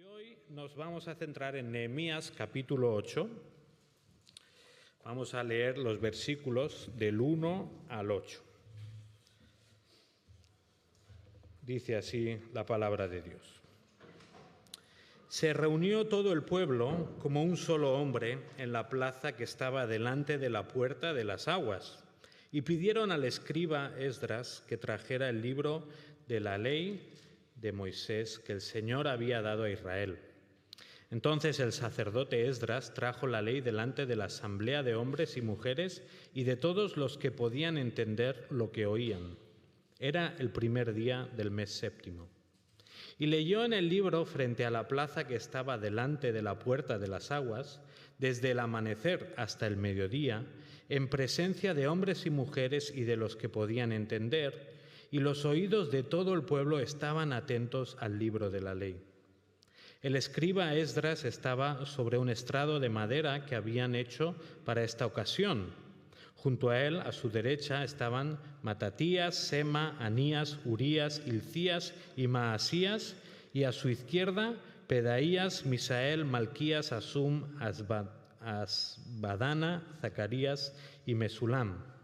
Hoy nos vamos a centrar en Nehemías capítulo 8. Vamos a leer los versículos del 1 al 8. Dice así la palabra de Dios. Se reunió todo el pueblo como un solo hombre en la plaza que estaba delante de la puerta de las aguas, y pidieron al escriba Esdras que trajera el libro de la ley de Moisés que el Señor había dado a Israel. Entonces el sacerdote Esdras trajo la ley delante de la asamblea de hombres y mujeres y de todos los que podían entender lo que oían. Era el primer día del mes séptimo. Y leyó en el libro frente a la plaza que estaba delante de la puerta de las aguas, desde el amanecer hasta el mediodía, en presencia de hombres y mujeres y de los que podían entender, y los oídos de todo el pueblo estaban atentos al libro de la ley. El escriba Esdras estaba sobre un estrado de madera que habían hecho para esta ocasión. Junto a él, a su derecha, estaban Matatías, Sema, Anías, Urías, Hilcías y Maasías, y a su izquierda, Pedaías, Misael, Malquías, Asum, Asbadana, Zacarías y Mesulam.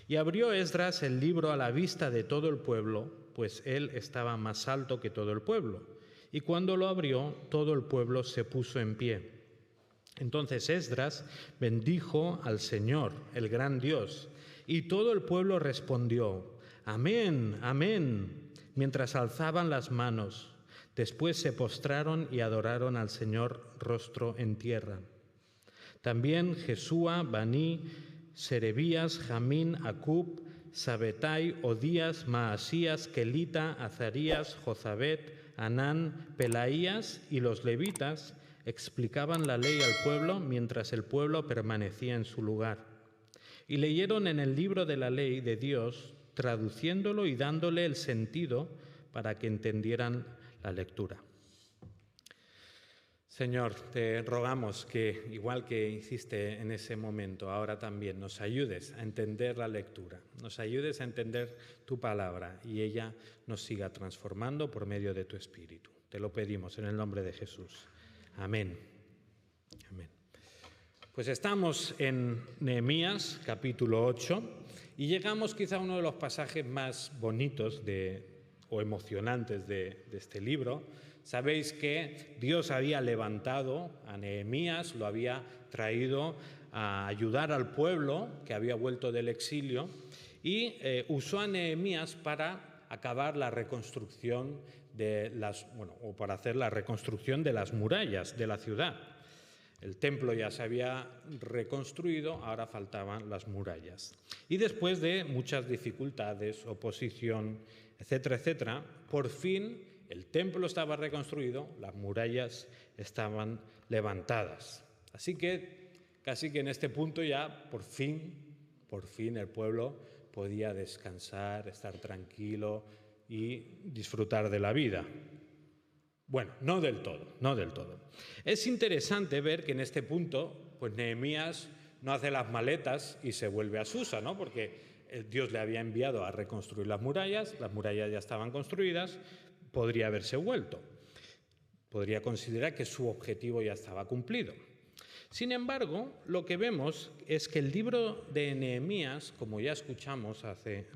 Y abrió Esdras el libro a la vista de todo el pueblo, pues él estaba más alto que todo el pueblo. Y cuando lo abrió, todo el pueblo se puso en pie. Entonces Esdras bendijo al Señor, el gran Dios, y todo el pueblo respondió: Amén, amén, mientras alzaban las manos. Después se postraron y adoraron al Señor rostro en tierra. También Jesúa, Baní, Serebías, Jamín, Acub, Sabetai, Odías, Maasías, Kelita, Azarías, Jozabet, Anán, Pelaías y los levitas explicaban la ley al pueblo mientras el pueblo permanecía en su lugar. Y leyeron en el libro de la ley de Dios, traduciéndolo y dándole el sentido para que entendieran la lectura. Señor, te rogamos que, igual que hiciste en ese momento, ahora también nos ayudes a entender la lectura, nos ayudes a entender tu palabra y ella nos siga transformando por medio de tu Espíritu. Te lo pedimos en el nombre de Jesús. Amén. Amén. Pues estamos en Nehemías capítulo 8 y llegamos quizá a uno de los pasajes más bonitos o emocionantes de este libro. Sabéis que Dios había levantado a Nehemías, lo había traído a ayudar al pueblo que había vuelto del exilio y usó a Nehemías para acabar la reconstrucción para hacer la reconstrucción de las murallas de la ciudad. El templo ya se había reconstruido, ahora faltaban las murallas. Y después de muchas dificultades, oposición, etcétera, etcétera, por fin el templo estaba reconstruido, las murallas estaban levantadas. Así que casi que en este punto ya por fin el pueblo podía descansar, estar tranquilo y disfrutar de la vida. Bueno, no del todo. Es interesante ver que en este punto, pues Nehemías no hace las maletas y se vuelve a Susa, ¿no? Porque Dios le había enviado a reconstruir las murallas ya estaban construidas, podría haberse vuelto. Podría considerar que su objetivo ya estaba cumplido. Sin embargo, lo que vemos es que el libro de Nehemías, como ya escuchamos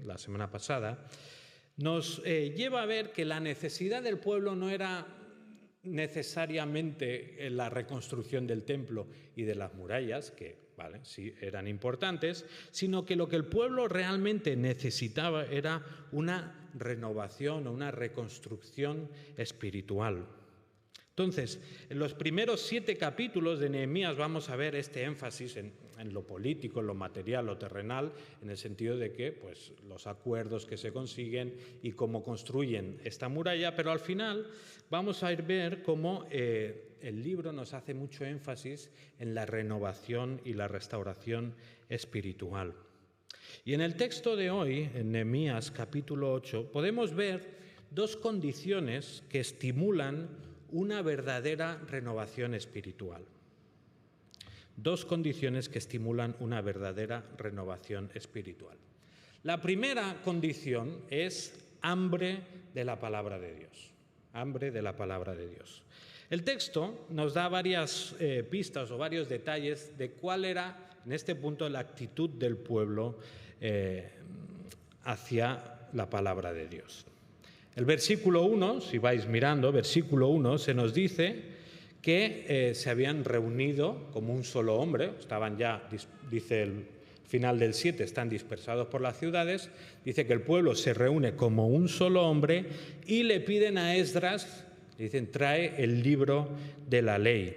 la semana pasada, nos lleva a ver que la necesidad del pueblo no era necesariamente la reconstrucción del templo y de las murallas, que sí eran importantes, sino que lo que el pueblo realmente necesitaba era una renovación o una reconstrucción espiritual. Entonces, en los primeros 7 capítulos de Nehemías vamos a ver este énfasis en lo político, en lo material, lo terrenal, en el sentido de que los acuerdos que se consiguen y cómo construyen esta muralla, pero al final vamos a ver cómo el libro nos hace mucho énfasis en la renovación y la restauración espiritual. Y en el texto de hoy, en Nehemías capítulo 8, podemos ver 2 condiciones que estimulan una verdadera renovación espiritual. 2 condiciones que estimulan una verdadera renovación espiritual. La primera condición es hambre de la palabra de Dios. Hambre de la palabra de Dios. El texto nos da varias pistas o varios detalles de cuál era, en este punto, la actitud del pueblo hacia la palabra de Dios. El versículo 1, si vais mirando, versículo 1, se nos dice que se habían reunido como un solo hombre, estaban ya, dice el final del 7, están dispersados por las ciudades, dice que el pueblo se reúne como un solo hombre y le piden a Esdras, dicen, trae el libro de la ley.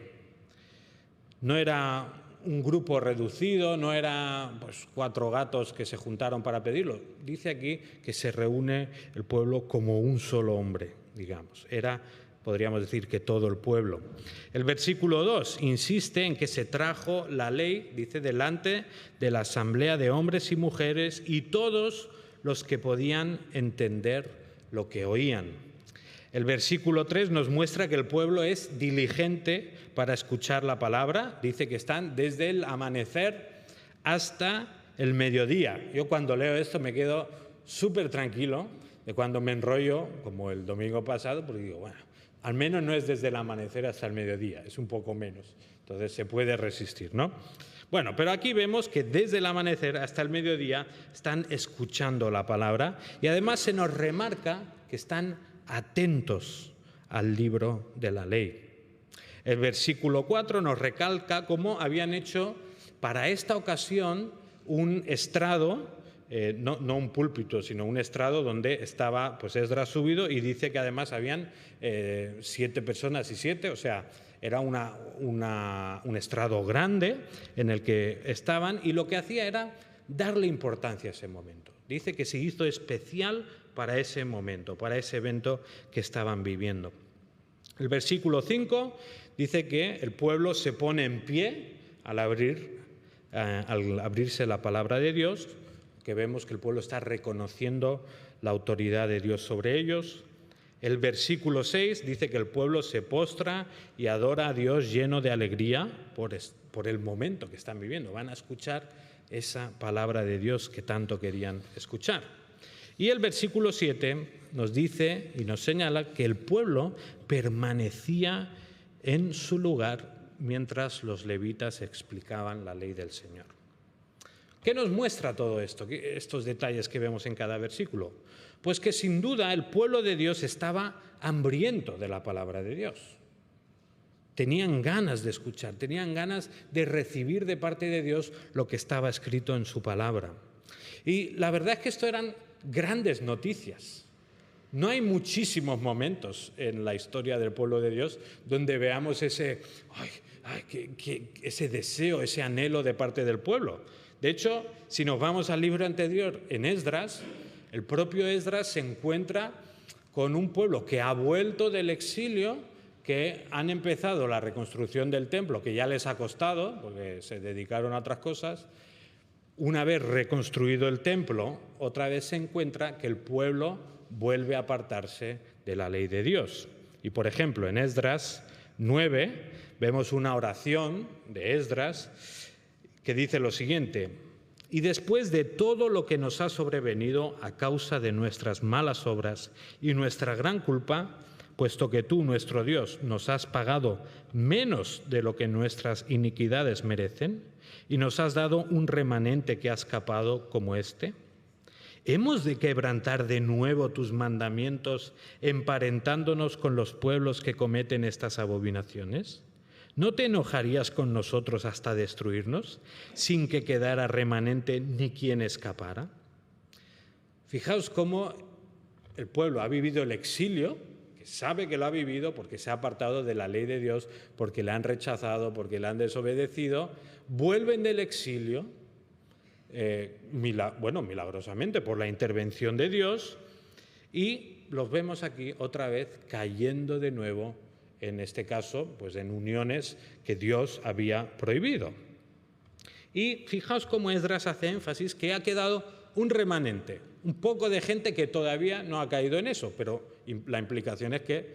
No era un grupo reducido, no era pues 4 gatos que se juntaron para pedirlo. Dice aquí que se reúne el pueblo como un solo hombre, digamos. Era, podríamos decir, que todo el pueblo. El versículo 2 insiste en que se trajo la ley, dice, delante de la asamblea de hombres y mujeres y todos los que podían entender lo que oían. El versículo 3 nos muestra que el pueblo es diligente para escuchar la palabra. Dice que están desde el amanecer hasta el mediodía. Yo cuando leo esto me quedo súper tranquilo de cuando me enrollo, como el domingo pasado, porque digo, bueno, al menos no es desde el amanecer hasta el mediodía, es un poco menos. Entonces se puede resistir, ¿no? Bueno, pero aquí vemos que desde el amanecer hasta el mediodía están escuchando la palabra y además se nos remarca que están atentos al libro de la ley. El versículo 4 nos recalca cómo habían hecho para esta ocasión un estrado, no un púlpito, sino un estrado donde estaba pues Esdras subido, y dice que además habían 7 personas y 7, o sea, era un estrado grande en el que estaban, y lo que hacía era darle importancia a ese momento. Dice que se hizo especial para ese momento, para ese evento que estaban viviendo. El versículo 5 dice que el pueblo se pone en pie al abrirse la palabra de Dios, que vemos que el pueblo está reconociendo la autoridad de Dios sobre ellos. El versículo 6 dice que el pueblo se postra y adora a Dios lleno de alegría por el momento que están viviendo. Van a escuchar esa palabra de Dios que tanto querían escuchar. Y el versículo 7 nos dice y nos señala que el pueblo permanecía en su lugar mientras los levitas explicaban la ley del Señor. ¿Qué nos muestra todo esto, estos detalles que vemos en cada versículo? Pues que sin duda el pueblo de Dios estaba hambriento de la palabra de Dios. Tenían ganas de escuchar, tenían ganas de recibir de parte de Dios lo que estaba escrito en su palabra. Y la verdad es que esto eran grandes noticias. No hay muchísimos momentos en la historia del pueblo de Dios donde veamos ese deseo, ese anhelo de parte del pueblo. De hecho, si nos vamos al libro anterior, en Esdras, el propio Esdras se encuentra con un pueblo que ha vuelto del exilio, que han empezado la reconstrucción del templo, que ya les ha costado, porque se dedicaron a otras cosas. Una vez reconstruido el templo, otra vez se encuentra que el pueblo vuelve a apartarse de la ley de Dios. Y, por ejemplo, en Esdras 9 vemos una oración de Esdras que dice lo siguiente: y después de todo lo que nos ha sobrevenido a causa de nuestras malas obras y nuestra gran culpa, puesto que tú, nuestro Dios, nos has pagado menos de lo que nuestras iniquidades merecen, y nos has dado un remanente que ha escapado como este, ¿hemos de quebrantar de nuevo tus mandamientos, emparentándonos con los pueblos que cometen estas abominaciones? ¿No te enojarías con nosotros hasta destruirnos, sin que quedara remanente ni quien escapara? Fijaos cómo el pueblo ha vivido el exilio, que sabe que lo ha vivido porque se ha apartado de la ley de Dios, porque la han rechazado, porque la han desobedecido. Vuelven del exilio, milagrosamente por la intervención de Dios, y los vemos aquí otra vez cayendo de nuevo, en este caso, pues en uniones que Dios había prohibido. Y fijaos cómo Esdras hace énfasis que ha quedado un remanente, un poco de gente que todavía no ha caído en eso, pero la implicación es que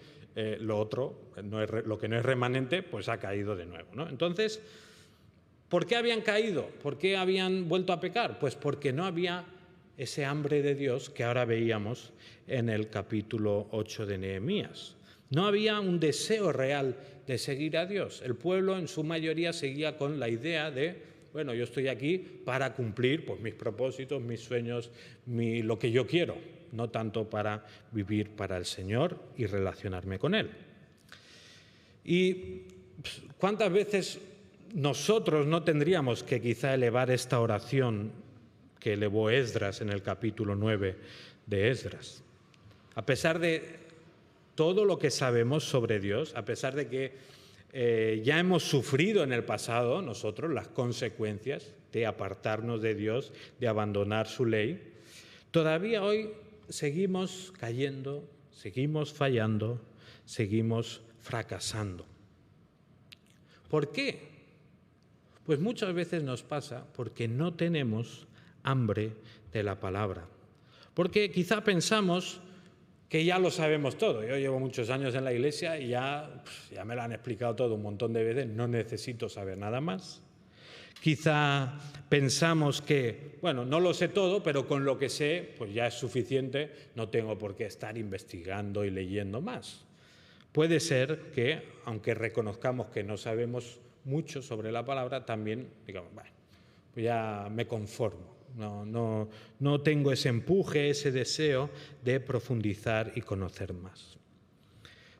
lo que no es remanente, pues ha caído de nuevo, ¿no? Entonces, ¿por qué habían caído? ¿Por qué habían vuelto a pecar? Pues porque no había ese hambre de Dios que ahora veíamos en el capítulo 8 de Nehemías. No había un deseo real de seguir a Dios. El pueblo en su mayoría seguía con la idea de, bueno, yo estoy aquí para cumplir pues, mis propósitos, mis sueños, lo que yo quiero, no tanto para vivir para el Señor y relacionarme con Él. ¿Y cuántas veces nosotros no tendríamos que quizá elevar esta oración que elevó Esdras en el capítulo 9 de Esdras? A pesar de todo lo que sabemos sobre Dios, a pesar de que ya hemos sufrido en el pasado nosotros las consecuencias de apartarnos de Dios, de abandonar su ley, todavía hoy seguimos cayendo, seguimos fallando, seguimos fracasando. ¿Por qué? Pues muchas veces nos pasa porque no tenemos hambre de la palabra. Porque quizá pensamos que ya lo sabemos todo. Yo llevo muchos años en la iglesia y ya me lo han explicado todo un montón de veces, no necesito saber nada más. Quizá pensamos que, bueno, no lo sé todo, pero con lo que sé, pues ya es suficiente, no tengo por qué estar investigando y leyendo más. Puede ser que, aunque reconozcamos que no sabemos mucho sobre la palabra, también digamos, bueno, pues ya me conformo. No tengo ese empuje, ese deseo de profundizar y conocer más.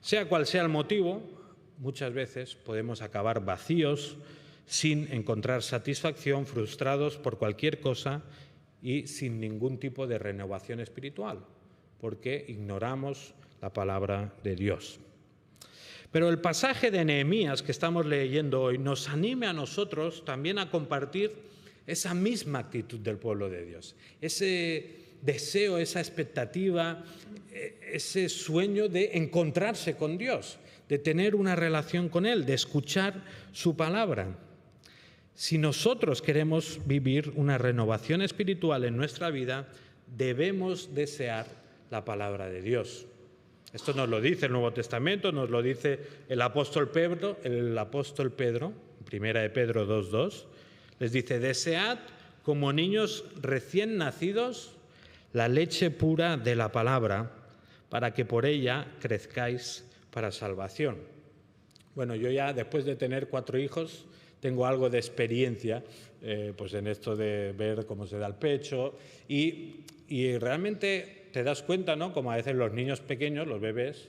Sea cual sea el motivo, muchas veces podemos acabar vacíos, sin encontrar satisfacción, frustrados por cualquier cosa y sin ningún tipo de renovación espiritual, porque ignoramos la palabra de Dios. Pero el pasaje de Nehemías que estamos leyendo hoy nos anime a nosotros también a compartir esa misma actitud del pueblo de Dios, ese deseo, esa expectativa, ese sueño de encontrarse con Dios, de tener una relación con Él, de escuchar su palabra. Si nosotros queremos vivir una renovación espiritual en nuestra vida, debemos desear la palabra de Dios. Esto nos lo dice el Nuevo Testamento, nos lo dice el apóstol Pedro, primera de Pedro 2:2, les dice, desead como niños recién nacidos la leche pura de la palabra, para que por ella crezcáis para salvación. Bueno, yo ya después de tener 4 hijos, tengo algo de experiencia pues en esto de ver cómo se da el pecho y realmente te das cuenta, ¿no? Como a veces los niños pequeños, los bebés,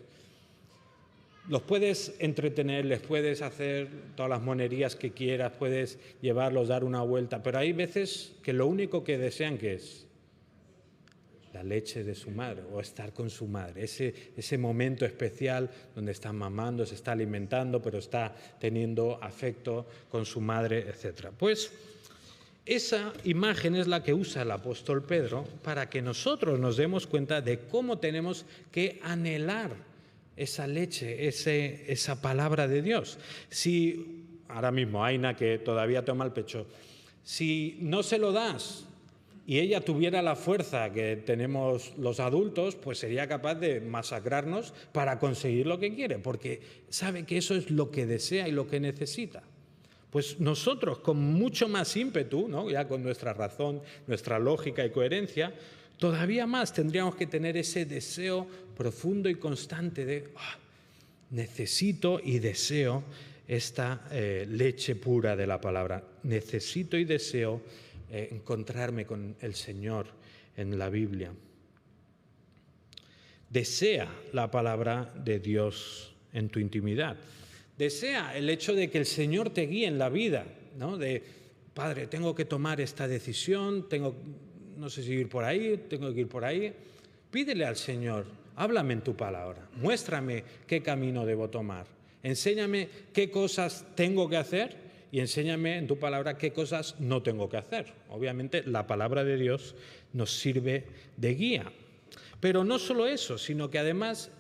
los puedes entretener, les puedes hacer todas las monerías que quieras, puedes llevarlos, dar una vuelta, pero hay veces que lo único que desean que es la leche de su madre o estar con su madre, ese momento especial donde está mamando, se está alimentando, pero está teniendo afecto con su madre, etc. Pues esa imagen es la que usa el apóstol Pedro para que nosotros nos demos cuenta de cómo tenemos que anhelar esa leche, esa palabra de Dios. Si ahora mismo Aina, que todavía toma el pecho, si no se lo das y ella tuviera la fuerza que tenemos los adultos, pues sería capaz de masacrarnos para conseguir lo que quiere, porque sabe que eso es lo que desea y lo que necesita. Pues nosotros, con mucho más ímpetu, ¿no? Ya con nuestra razón, nuestra lógica y coherencia, todavía más tendríamos que tener ese deseo profundo y constante de necesito y deseo esta leche pura de la palabra. Necesito y deseo encontrarme con el Señor en la Biblia. Desea la palabra de Dios en tu intimidad. Desea el hecho de que el Señor te guíe en la vida, ¿no? De, Padre, tengo que tomar esta decisión, no sé si ir por ahí, tengo que ir por ahí. Pídele al Señor, háblame en tu palabra, muéstrame qué camino debo tomar, enséñame qué cosas tengo que hacer y enséñame en tu palabra qué cosas no tengo que hacer. Obviamente la palabra de Dios nos sirve de guía. Pero no solo eso, sino que además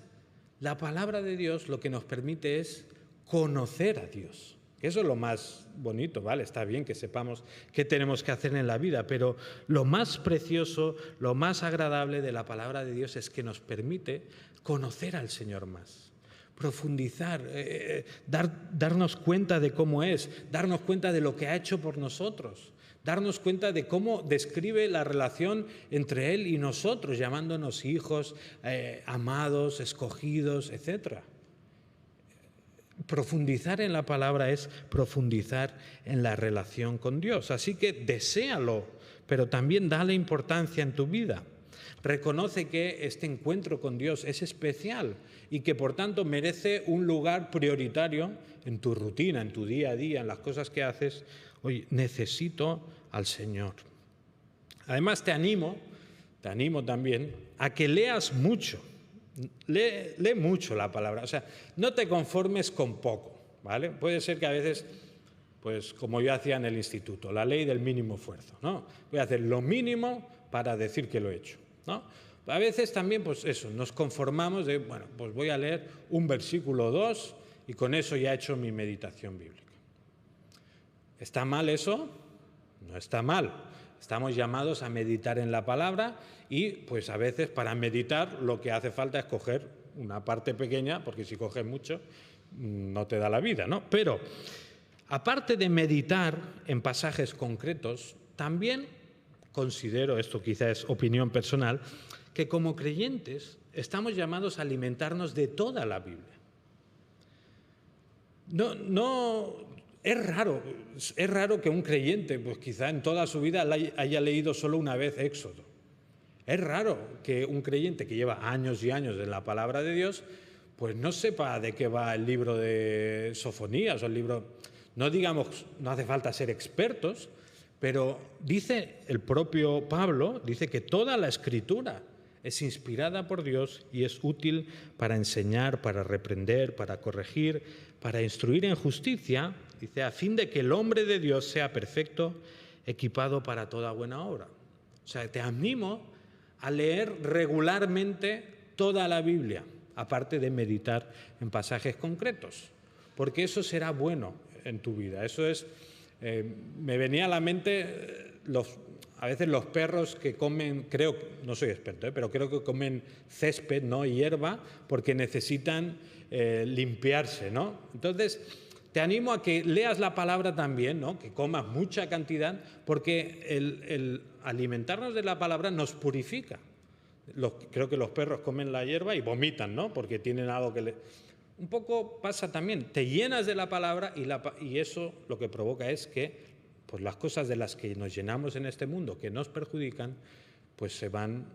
la palabra de Dios lo que nos permite es conocer a Dios. Eso es lo más bonito, ¿vale? Está bien que sepamos qué tenemos que hacer en la vida, pero lo más precioso, lo más agradable de la palabra de Dios es que nos permite conocer al Señor más, profundizar, darnos cuenta de cómo es, darnos cuenta de lo que ha hecho por nosotros, darnos cuenta de cómo describe la relación entre Él y nosotros, llamándonos hijos, amados, escogidos, etc. Profundizar en la palabra es profundizar en la relación con Dios. Así que deséalo, pero también dale importancia en tu vida. Reconoce que este encuentro con Dios es especial y que por tanto merece un lugar prioritario en tu rutina, en tu día a día, en las cosas que haces. Oye, necesito al Señor. Además te animo también a que leas mucho. Lee mucho la palabra, o sea, no te conformes con poco, ¿vale? Puede ser que a veces, pues como yo hacía en el instituto, la ley del mínimo esfuerzo, ¿no? Voy a hacer lo mínimo para decir que lo he hecho, ¿no? A veces también, pues eso, nos conformamos de, bueno, pues voy a leer un versículo o dos y con eso ya he hecho mi meditación bíblica. ¿Está mal eso? No está mal. Estamos llamados a meditar en la palabra y pues a veces para meditar lo que hace falta es coger una parte pequeña, porque si coges mucho no te da la vida, ¿no? Pero aparte de meditar en pasajes concretos, también considero, esto quizás es opinión personal, que como creyentes estamos llamados a alimentarnos de toda la Biblia. Es raro que un creyente, pues quizá en toda su vida haya leído solo una vez Éxodo. Es raro que un creyente que lleva años y años en la palabra de Dios, pues no sepa de qué va el libro de Sofonías o el libro. No digamos, no hace falta ser expertos, pero dice el propio Pablo, dice que toda la Escritura es inspirada por Dios y es útil para enseñar, para reprender, para corregir, para instruir en justicia, dice, a fin de que el hombre de Dios sea perfecto, equipado para toda buena obra. O sea, te animo a leer regularmente toda la Biblia, aparte de meditar en pasajes concretos, porque eso será bueno en tu vida. Eso es, me venía a la mente a veces los perros que comen, creo, no soy experto, pero creo que comen césped, ¿no? Y hierba, porque necesitan limpiarse, ¿no? Entonces, te animo a que leas la palabra también, ¿no? Que comas mucha cantidad, porque el alimentarnos de la palabra nos purifica. Creo que los perros comen la hierba y vomitan, ¿no? Porque tienen algo que Un poco pasa también, te llenas de la palabra y eso lo que provoca es que pues las cosas de las que nos llenamos en este mundo que nos perjudican, pues se van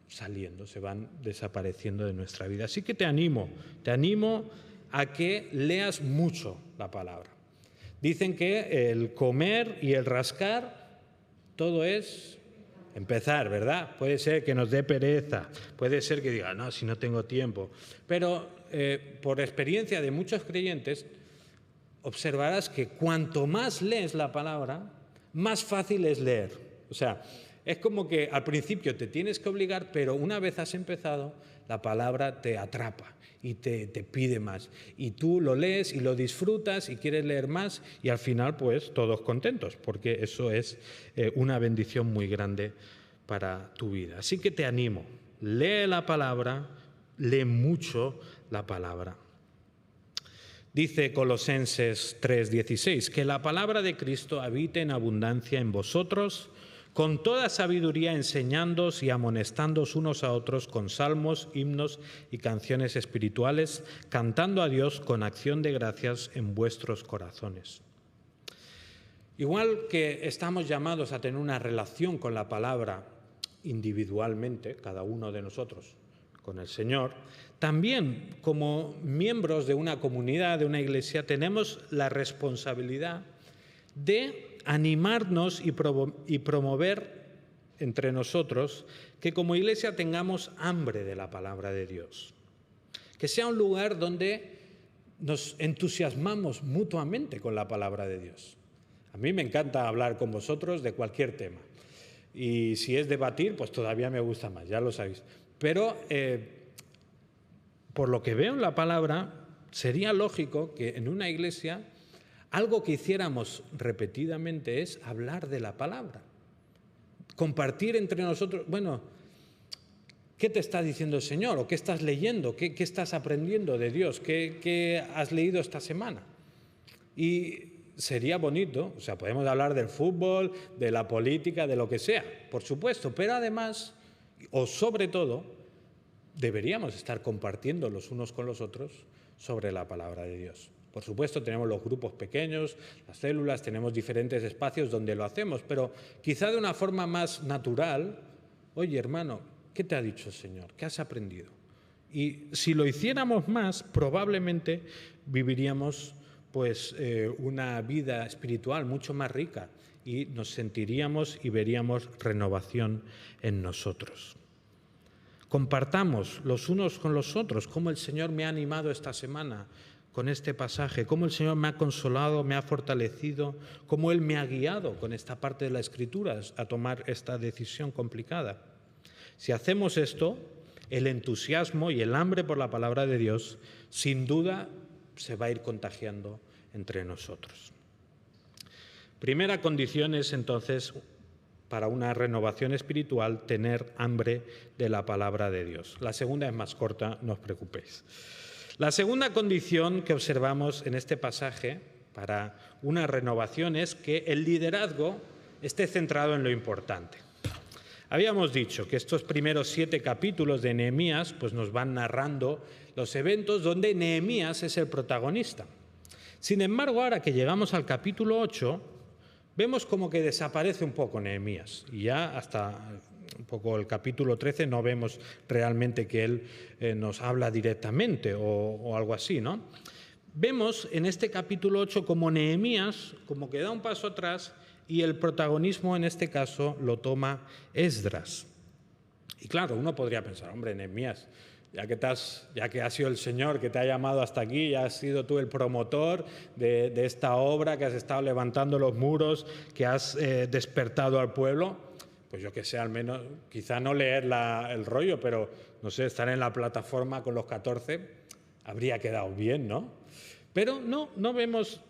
saliendo, se van desapareciendo de nuestra vida. Así que te animo a que leas mucho la palabra. Dicen que el comer y el rascar, todo es empezar, ¿verdad? Puede ser que nos dé pereza, puede ser que diga, no, si no tengo tiempo. Pero por experiencia de muchos creyentes, observarás que cuanto más lees la palabra, más fácil es leer. O sea, es como que al principio te tienes que obligar, pero una vez has empezado, la palabra te atrapa y te pide más. Y tú lo lees y lo disfrutas y quieres leer más y al final, pues, todos contentos, porque eso es una bendición muy grande para tu vida. Así que te animo, lee la palabra, lee mucho la palabra. Dice Colosenses 3:16, que la palabra de Cristo habite en abundancia en vosotros, con toda sabiduría enseñándoos y amonestándoos unos a otros con salmos, himnos y canciones espirituales, cantando a Dios con acción de gracias en vuestros corazones. Igual que estamos llamados a tener una relación con la palabra individualmente, cada uno de nosotros, con el Señor, también como miembros de una comunidad, de una iglesia, tenemos la responsabilidad de animarnos y promover entre nosotros que como iglesia tengamos hambre de la palabra de Dios. Que sea un lugar donde nos entusiasmamos mutuamente con la palabra de Dios. A mí me encanta hablar con vosotros de cualquier tema. Y si es debatir, pues todavía me gusta más, ya lo sabéis. Pero por lo que veo en la palabra, sería lógico que en una iglesia algo que hiciéramos repetidamente es hablar de la palabra. Compartir entre nosotros, bueno, ¿qué te está diciendo el Señor? ¿O qué estás leyendo? ¿Qué estás aprendiendo de Dios? ¿Qué has leído esta semana? Y sería bonito, o sea, podemos hablar del fútbol, de la política, de lo que sea, por supuesto, pero además, o sobre todo, deberíamos estar compartiendo los unos con los otros sobre la palabra de Dios. Por supuesto, tenemos los grupos pequeños, las células, tenemos diferentes espacios donde lo hacemos, pero quizá de una forma más natural. Oye, hermano, ¿qué te ha dicho el Señor? ¿Qué has aprendido? Y si lo hiciéramos más, probablemente viviríamos una vida espiritual mucho más rica y nos sentiríamos y veríamos renovación en nosotros. Compartamos los unos con los otros cómo el Señor me ha animado esta semana con este pasaje, cómo el Señor me ha consolado, me ha fortalecido, cómo Él me ha guiado con esta parte de la Escritura a tomar esta decisión complicada. Si hacemos esto, el entusiasmo y el hambre por la palabra de Dios, sin duda, se va a ir contagiando entre nosotros. Primera condición es entonces, para una renovación espiritual, tener hambre de la palabra de Dios. La segunda es más corta, no os preocupéis. La segunda condición que observamos en este pasaje para una renovación es que el liderazgo esté centrado en lo importante. Habíamos dicho que estos primeros 7 capítulos de Nehemías nos van narrando los eventos donde Nehemías es el protagonista. Sin embargo, ahora que llegamos al capítulo 8, vemos como que desaparece un poco Nehemías y ya hasta un poco el capítulo 13 no vemos realmente que él nos habla directamente o algo así, ¿no? Vemos en este capítulo 8 como Nehemías como que da un paso atrás y el protagonismo en este caso lo toma Esdras. Y claro, uno podría pensar, hombre, Nehemías, ya que ha sido el Señor que te ha llamado hasta aquí, ya has sido tú el promotor de esta obra, que has estado levantando los muros, que has despertado al pueblo, pues yo que sé, al menos, quizá no leer el rollo, pero no sé, estar en la plataforma con los 14 habría quedado bien, ¿no? Pero no vemos,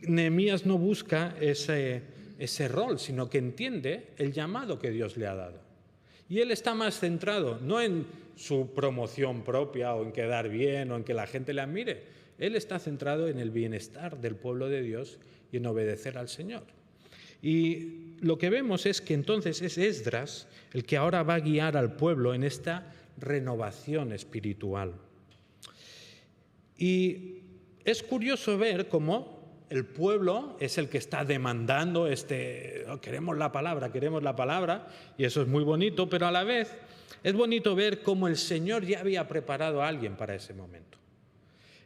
Nehemías no busca ese rol, sino que entiende el llamado que Dios le ha dado. Y él está más centrado, no en su promoción propia o en quedar bien o en que la gente le admire. Él está centrado en el bienestar del pueblo de Dios y en obedecer al Señor. Y lo que vemos es que entonces es Esdras el que ahora va a guiar al pueblo en esta renovación espiritual. Y es curioso ver cómo el pueblo es el que está demandando queremos la palabra, y eso es muy bonito, pero a la vez es bonito ver cómo el Señor ya había preparado a alguien para ese momento.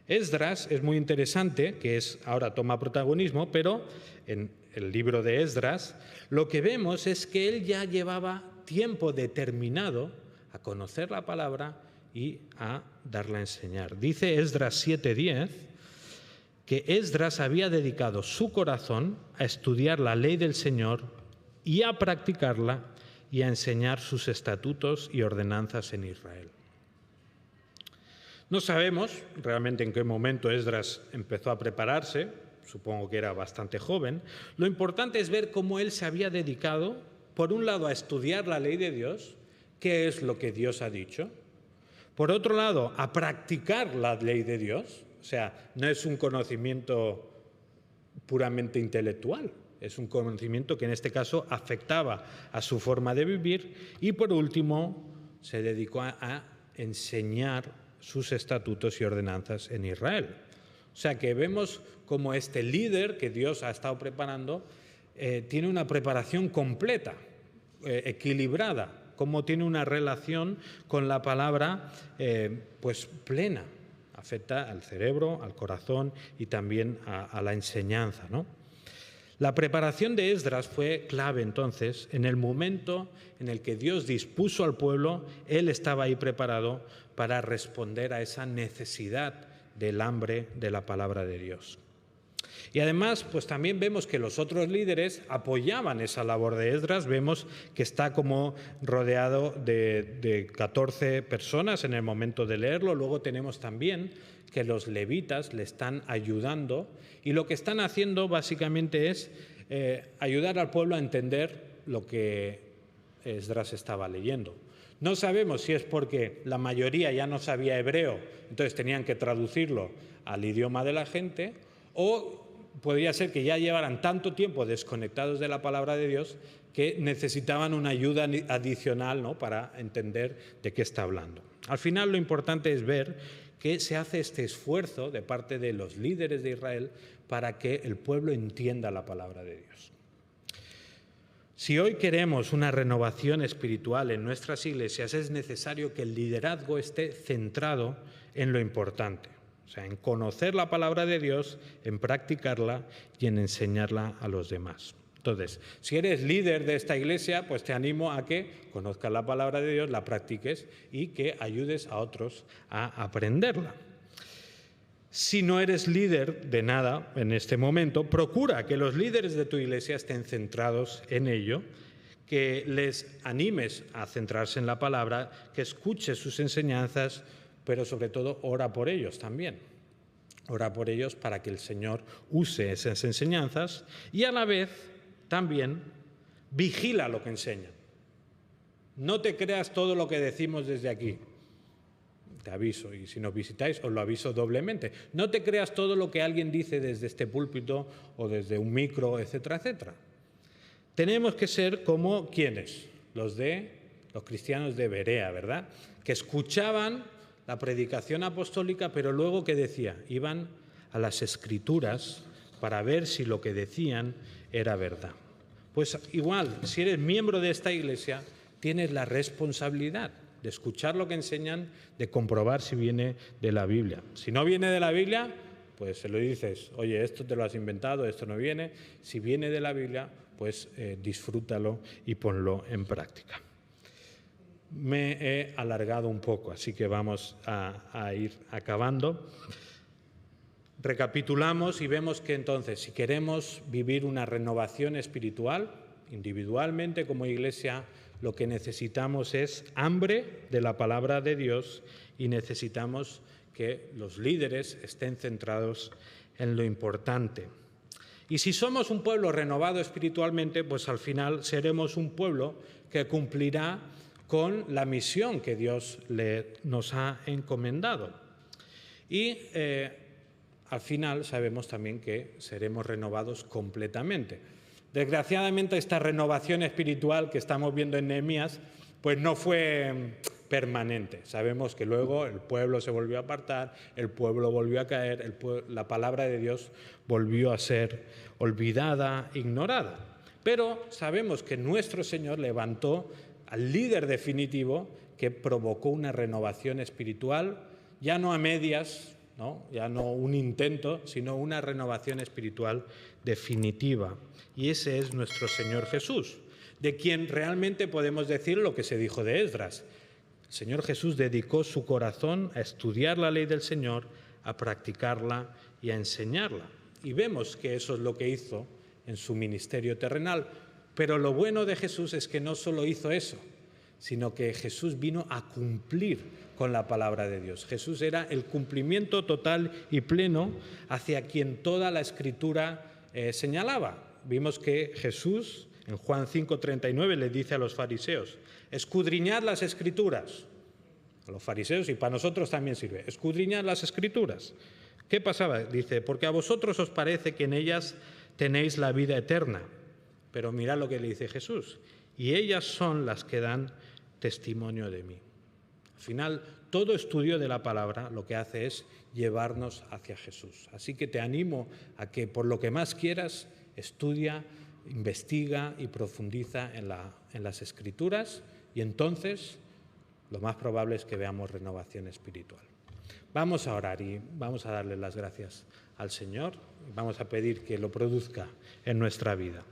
Esdras es muy interesante, que ahora toma protagonismo, pero en el libro de Esdras lo que vemos es que él ya llevaba tiempo determinado a conocer la palabra y a darla a enseñar. Dice Esdras 7:10 que Esdras había dedicado su corazón a estudiar la ley del Señor y a practicarla y a enseñar sus estatutos y ordenanzas en Israel. No sabemos realmente en qué momento Esdras empezó a prepararse, supongo que era bastante joven. Lo importante es ver cómo él se había dedicado, por un lado, a estudiar la ley de Dios, qué es lo que Dios ha dicho, por otro lado, a practicar la ley de Dios. O sea, no es un conocimiento puramente intelectual, es un conocimiento que en este caso afectaba a su forma de vivir y por último se dedicó a enseñar sus estatutos y ordenanzas en Israel. O sea que vemos como este líder que Dios ha estado preparando tiene una preparación completa, equilibrada, como tiene una relación con la palabra plena. Afecta al cerebro, al corazón y también a la enseñanza, ¿no? La preparación de Esdras fue clave entonces. En el momento en el que Dios dispuso al pueblo, él estaba ahí preparado para responder a esa necesidad del hambre de la palabra de Dios. Y además, también vemos que los otros líderes apoyaban esa labor de Esdras. Vemos que está como rodeado de 14 personas en el momento de leerlo. Luego tenemos también que los levitas le están ayudando y lo que están haciendo básicamente es ayudar al pueblo a entender lo que Esdras estaba leyendo. No sabemos si es porque la mayoría ya no sabía hebreo, entonces tenían que traducirlo al idioma de la gente, o podría ser que ya llevaran tanto tiempo desconectados de la palabra de Dios que necesitaban una ayuda adicional, ¿no?, para entender de qué está hablando. Al final lo importante es ver que se hace este esfuerzo de parte de los líderes de Israel para que el pueblo entienda la palabra de Dios. Si hoy queremos una renovación espiritual en nuestras iglesias, es necesario que el liderazgo esté centrado en lo importante, o sea, en conocer la palabra de Dios, en practicarla y en enseñarla a los demás. Entonces, si eres líder de esta iglesia, pues te animo a que conozcas la palabra de Dios, la practiques y que ayudes a otros a aprenderla. Si no eres líder de nada en este momento, procura que los líderes de tu iglesia estén centrados en ello, que les animes a centrarse en la palabra, que escuches sus enseñanzas, pero sobre todo ora por ellos también. Ora por ellos para que el Señor use esas enseñanzas y a la vez también vigila lo que enseñan. No te creas todo lo que decimos desde aquí. Te aviso, y si nos visitáis os lo aviso doblemente. No te creas todo lo que alguien dice desde este púlpito o desde un micro, etcétera, etcétera. Tenemos que ser como ¿quiénes? Los cristianos de Berea, ¿verdad? Que escuchaban la predicación apostólica, pero luego, ¿qué decía? Iban a las Escrituras para ver si lo que decían era verdad. Pues igual, si eres miembro de esta iglesia, tienes la responsabilidad de escuchar lo que enseñan, de comprobar si viene de la Biblia. Si no viene de la Biblia, pues se lo dices, oye, esto te lo has inventado, esto no viene. Si viene de la Biblia, pues disfrútalo y ponlo en práctica. Me he alargado un poco, así que vamos a ir acabando. Recapitulamos y vemos que entonces, si queremos vivir una renovación espiritual, individualmente como iglesia, lo que necesitamos es hambre de la palabra de Dios y necesitamos que los líderes estén centrados en lo importante. Y si somos un pueblo renovado espiritualmente, pues al final seremos un pueblo que cumplirá con la misión que Dios nos ha encomendado. Y al final sabemos también que seremos renovados completamente. Desgraciadamente, esta renovación espiritual que estamos viendo en Nehemías, pues no fue permanente. Sabemos que luego el pueblo se volvió a apartar, el pueblo volvió a caer, la palabra de Dios volvió a ser olvidada, ignorada. Pero sabemos que nuestro Señor levantó al líder definitivo que provocó una renovación espiritual, ya no a medias, ¿no? Ya no un intento, sino una renovación espiritual definitiva. Y ese es nuestro Señor Jesús, de quien realmente podemos decir lo que se dijo de Esdras. El Señor Jesús dedicó su corazón a estudiar la ley del Señor, a practicarla y a enseñarla. Y vemos que eso es lo que hizo en su ministerio terrenal. Pero lo bueno de Jesús es que no solo hizo eso, sino que Jesús vino a cumplir con la palabra de Dios. Jesús era el cumplimiento total y pleno hacia quien toda la Escritura señalaba. Vimos que Jesús, en Juan 5:39, le dice a los fariseos, escudriñad las Escrituras. A los fariseos y para nosotros también sirve, escudriñad las Escrituras. ¿Qué pasaba? Dice, porque a vosotros os parece que en ellas tenéis la vida eterna. Pero mirad lo que le dice Jesús, y ellas son las que dan testimonio de mí. Al final, todo estudio de la palabra lo que hace es llevarnos hacia Jesús. Así que te animo a que por lo que más quieras, estudia, investiga y profundiza en las Escrituras y entonces lo más probable es que veamos renovación espiritual. Vamos a orar y vamos a darle las gracias al Señor y vamos a pedir que lo produzca en nuestra vida.